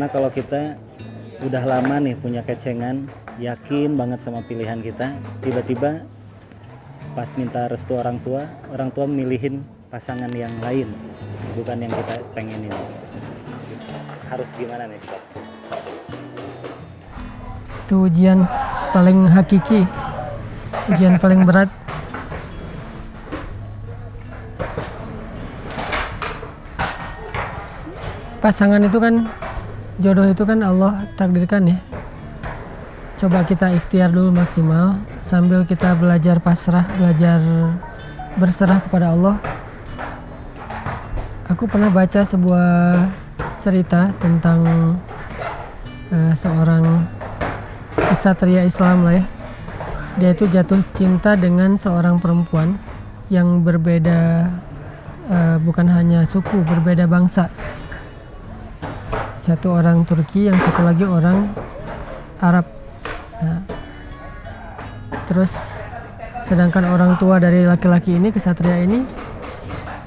Gimana kalau kita udah lama nih punya kecengan, yakin banget sama pilihan kita, tiba-tiba pas minta restu orang tua milihin pasangan yang lain, bukan yang kita pengenin. Harus gimana nih, Pak? Itu ujian paling hakiki, ujian paling berat. Pasangan itu kan, jodoh itu kan Allah takdirkan ya. Coba kita ikhtiar dulu maksimal sambil kita belajar pasrah, belajar berserah kepada Allah. Aku pernah baca sebuah cerita tentang seorang ksatria Islam lah ya. Dia itu jatuh cinta dengan seorang perempuan yang berbeda, bukan hanya suku, berbeda bangsa. Satu orang Turki, yang satu lagi orang Arab. Nah, terus sedangkan orang tua dari laki-laki ini, ksatria ini,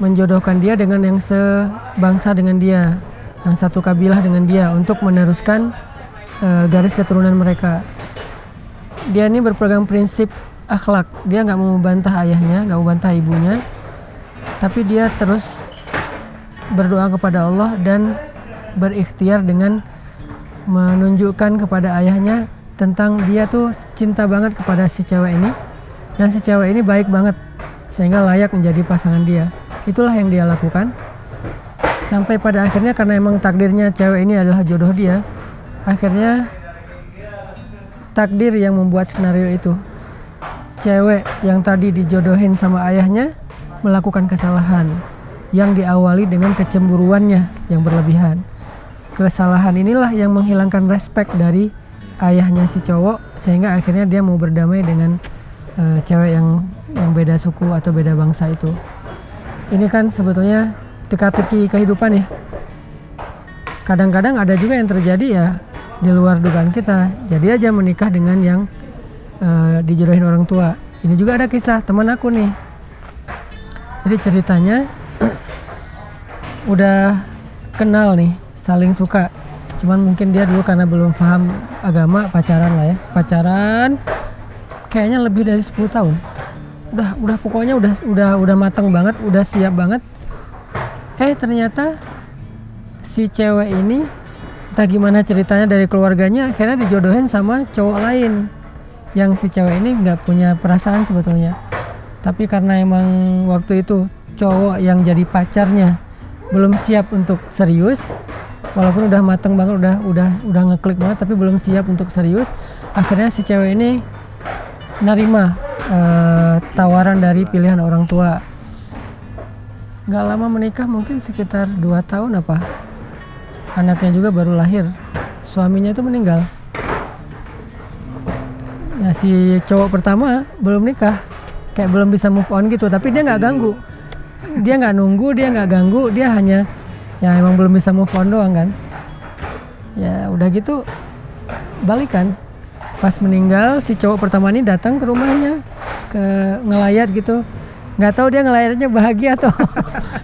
menjodohkan dia dengan yang sebangsa dengan dia, yang satu kabilah dengan dia, untuk meneruskan garis keturunan mereka. Dia ini berpegang prinsip akhlak. Dia nggak mau membantah ayahnya, nggak mau membantah ibunya, tapi dia terus berdoa kepada Allah dan berikhtiar dengan menunjukkan kepada ayahnya tentang dia tuh cinta banget kepada si cewek ini, dan si cewek ini baik banget sehingga layak menjadi pasangan dia. Itulah yang dia lakukan sampai pada akhirnya, karena emang takdirnya cewek ini adalah jodoh dia, akhirnya takdir yang membuat skenario itu. Cewek yang tadi dijodohin sama ayahnya melakukan kesalahan yang diawali dengan kecemburuannya yang berlebihan. Kesalahan inilah yang menghilangkan respek dari ayahnya si cowok, sehingga akhirnya dia mau berdamai dengan cewek yang beda suku atau beda bangsa itu. Ini kan sebetulnya teka-teki kehidupan ya. Kadang-kadang ada juga yang terjadi ya di luar dugaan kita. Jadi aja menikah dengan yang dijodohin orang tua. Ini juga ada kisah teman aku nih. Jadi ceritanya udah kenal nih, saling suka, cuman mungkin dia dulu karena belum paham agama pacaran lah ya. Pacaran kayaknya lebih dari 10 tahun. Udah pokoknya udah matang banget, udah siap banget. Ternyata si cewek ini entah gimana ceritanya dari keluarganya akhirnya dijodohin sama cowok lain, yang si cewek ini nggak punya perasaan sebetulnya. Tapi karena emang waktu itu cowok yang jadi pacarnya belum siap untuk serius, walaupun udah mateng banget, udah ngeklik banget, tapi belum siap untuk serius. Akhirnya si cewek ini nerima tawaran dari pilihan orang tua. Gak lama menikah, mungkin sekitar 2 tahun apa, anaknya juga baru lahir. Suaminya itu meninggal. Nah, si cowok pertama belum nikah, kayak belum bisa move on gitu, tapi dia nggak ganggu. Dia nggak nunggu, dia nggak ganggu, dia hanya ya emang belum bisa move on doang kan. Ya udah gitu balikan. Pas meninggal si cowok pertama ini datang ke rumahnya, ke ngelayat gitu. Nggak tahu dia ngelayatnya bahagia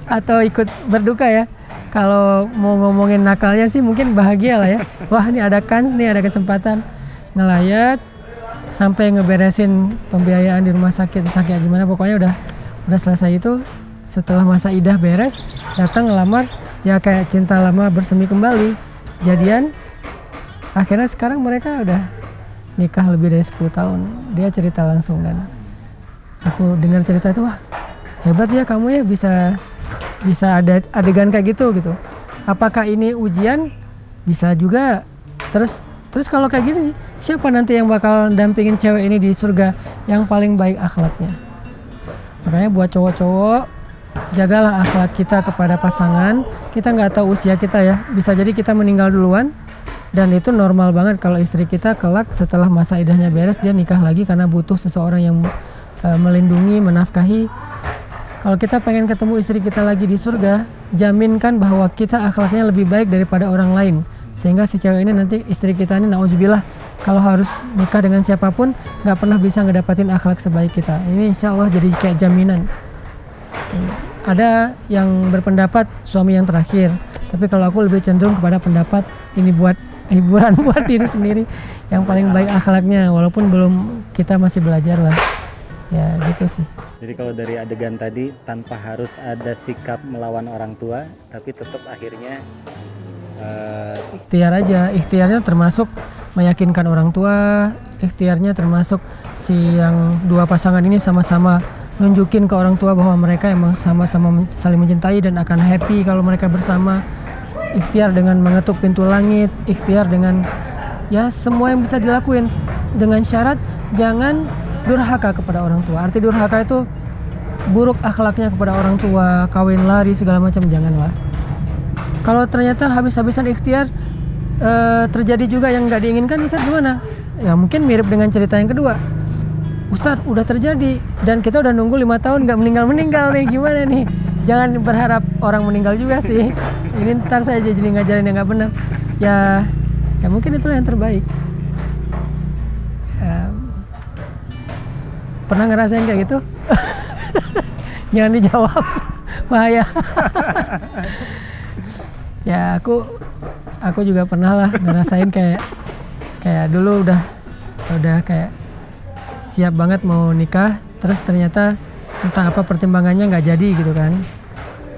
atau ikut berduka ya. Kalau mau ngomongin nakalnya sih mungkin bahagia lah ya. Wah, ini ada kans nih, ada kesempatan ngelayat sampai ngeberesin pembiayaan di rumah sakit gimana, pokoknya udah selesai itu. Setelah masa idah beres, datang ngelamar, ya kayak cinta lama bersemi kembali, jadian. Akhirnya sekarang mereka udah nikah lebih dari 10 tahun. Dia cerita langsung, dan aku dengar cerita itu, wah hebat ya kamu ya, bisa ada adegan kayak gitu. Apakah ini ujian? Bisa juga. Terus kalau kayak gini, siapa nanti yang bakal dampingin cewek ini di surga yang paling baik akhlaknya? Makanya buat cowok-cowok, jagalah akhlak kita kepada pasangan. Kita nggak tahu usia kita ya, bisa jadi kita meninggal duluan, dan itu normal banget kalau istri kita kelak setelah masa idahnya beres dia nikah lagi karena butuh seseorang yang melindungi, menafkahi. Kalau kita pengen ketemu istri kita lagi di surga, jaminkan bahwa kita akhlaknya lebih baik daripada orang lain, sehingga si cewek ini nanti, istri kita ini, nauzubillah, kalau harus nikah dengan siapapun nggak pernah bisa ngedapatin akhlak sebaik kita. Ini insya Allah jadi kayak jaminan. Ada yang berpendapat suami yang terakhir, tapi kalau aku lebih cenderung kepada pendapat ini buat hiburan buat diri sendiri, yang paling baik akhlaknya, walaupun kita masih belajar lah ya gitu sih. Jadi kalau dari adegan tadi tanpa harus ada sikap melawan orang tua, tapi tetap akhirnya Ikhtiar aja, ikhtiarnya termasuk meyakinkan orang tua, ikhtiarnya termasuk si yang dua pasangan ini sama-sama nunjukin ke orang tua bahwa mereka emang sama-sama saling mencintai dan akan happy kalau mereka bersama. Ikhtiar dengan mengetuk pintu langit, ikhtiar dengan ya semua yang bisa dilakuin, dengan syarat jangan durhaka kepada orang tua. Arti durhaka itu buruk akhlaknya kepada orang tua, kawin lari segala macam, janganlah. Kalau ternyata habis-habisan ikhtiar terjadi juga yang nggak diinginkan, Ustadz gimana? Ya mungkin mirip dengan cerita yang kedua. Ustadz udah terjadi dan kita udah nunggu 5 tahun nggak meninggal nih, gimana nih? Jangan berharap orang meninggal juga sih. Ini ntar saya jadi ngajarin yang nggak benar. Ya mungkin itulah yang terbaik. Pernah ngerasain kayak gitu? Jangan dijawab, bahaya. Ya aku juga pernah lah ngerasain kayak dulu udah kayak siap banget mau nikah, terus ternyata entah apa pertimbangannya nggak jadi gitu kan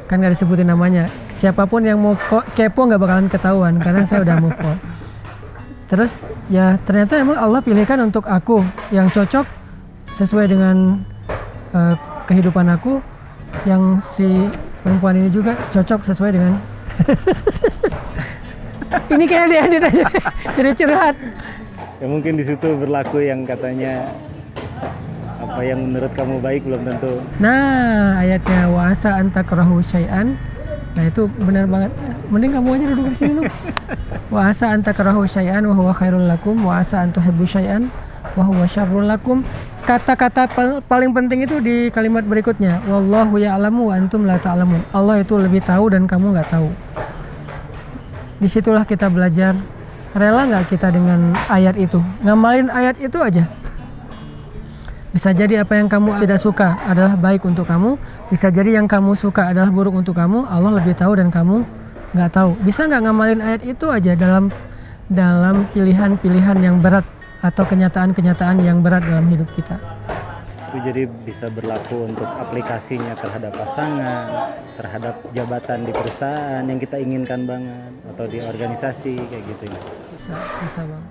nggak disebutin namanya. Siapapun yang mau kepo nggak bakalan ketahuan karena saya udah move on. Terus ya ternyata emang Allah pilihkan untuk aku yang cocok sesuai dengan kehidupan aku, yang si perempuan ini juga cocok sesuai dengan ini kayak diedit aja jadi curhat. ya mungkin di situ berlaku yang katanya apa yang menurut kamu baik belum tentu. Nah ayatnya wa asa an takrahu syai'an, nah itu benar banget. Mending kamu aja duduk di sini lu. Wa asa an takrahu syai'an wa huwa khairul lakum wa asa an tuhibbu syai'an wa huwa syarrul lakum. Kata-kata paling penting itu di kalimat berikutnya, wallahu ya'lamu wa antum la ta'lamun. Allah itu lebih tahu dan kamu nggak tahu. Disitulah kita belajar, rela nggak kita dengan ayat itu, ngamalin ayat itu aja. Bisa jadi apa yang kamu tidak suka adalah baik untuk kamu, bisa jadi yang kamu suka adalah buruk untuk kamu. Allah lebih tahu dan kamu nggak tahu. Bisa nggak ngamalin ayat itu aja dalam pilihan-pilihan yang berat atau kenyataan-kenyataan yang berat dalam hidup kita. Itu jadi bisa berlaku untuk aplikasinya terhadap pasangan, terhadap jabatan di perusahaan yang kita inginkan banget, atau di organisasi kayak gitu ya. Bisa Bang.